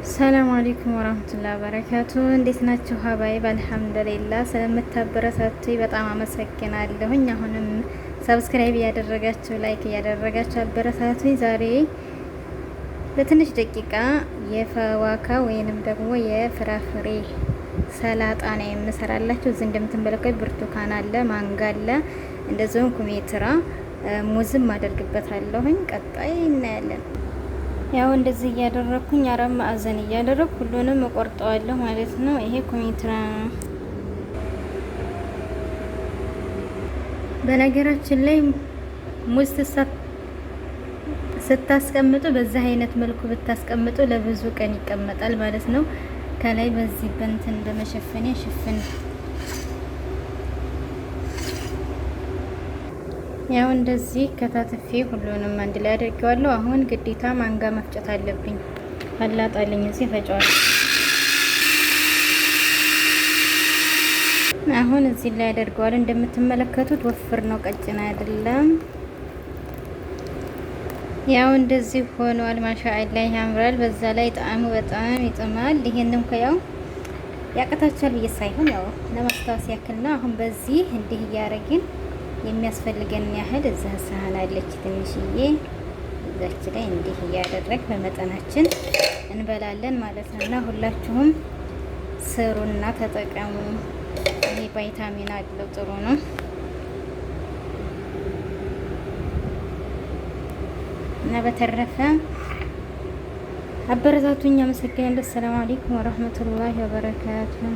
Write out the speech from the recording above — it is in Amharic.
ሰላም አለይኩም ወራህመቱላሂ ወበረካቱ። እንዴት ናችሁ ሀባይብ? አልሐምዱሊላህ ስለምታበረታቱኝ በጣም አመሰግናለሁኝ። አሁንም ሰብስክራይብ እያደረጋችሁ ላይክ እያደረጋችሁ አበረታቱኝ። ዛሬ ለትንሽ ደቂቃ የፈዋካ ወይንም ደግሞ የፍራፍሬ ሰላጣ ነው የምሰራላችሁ። እዚህ እንደምትመለከቱት ብርቱካን አለ፣ ማንጋ አለ፣ እንደዚሁም ኩሜትራ ሙዝም አደርግበታለሁኝ። ቀጣይ እናያለን። ያው እንደዚህ እያደረኩኝ አራት ማዕዘን እያደረኩ ሁሉንም እቆርጠዋለሁ ማለት ነው። ይሄ ኮሜትራ ነው። በነገራችን ላይ ሙዝ ስታስቀምጡ በዛ አይነት መልኩ ብታስቀምጡ ለብዙ ቀን ይቀመጣል ማለት ነው። ከላይ በዚህ በእንትን በመሸፈኔ ሽፍን ያው እንደዚህ ከታትፌ ሁሉንም አንድ ላይ አድርጌዋለሁ። አሁን ግዴታ ማንጋ መፍጨት አለብኝ። አላጣልኝ እዚህ ፈጫዋለሁ። አሁን እዚህ ላይ አደርገዋለሁ። እንደምትመለከቱት ወፍር ነው፣ ቀጭን አይደለም። ያው እንደዚህ ሆኗል። ማሻአላህ ያምራል። በዛ ላይ ጣዕሙ በጣም ይጥማል። ይሄንን ከያው ያቀታቻል ብዬ ሳይሆን ያው ለማስታወስ ያክል ነው። አሁን በዚህ እንዲህ እያረግን የሚያስፈልገን ያህል እዚህ ሳህን አለች ትንሽዬ፣ እዛች ላይ እንዲህ እያደረግ በመጠናችን እንበላለን ማለት ነው። እና ሁላችሁም ስሩና ተጠቀሙ። ይሄ ቫይታሚን አለው፣ ጥሩ ነው። እና በተረፈ አበረታቱኝ። አመሰግናለሁ። ሰላም አለይኩም ወራህመቱላሂ ወበረካቱሁ።